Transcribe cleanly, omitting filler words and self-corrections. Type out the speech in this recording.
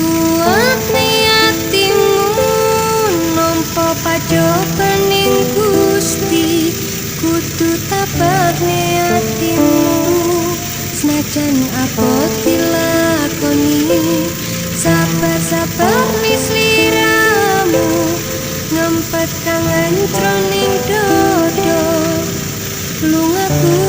Kuat niatimu nampa pacobaning Gusti, kudu tabah niatimu senajan abot dilakoni. Sabar-sabar wis liramu ngempet kangen jroning dodo lungaku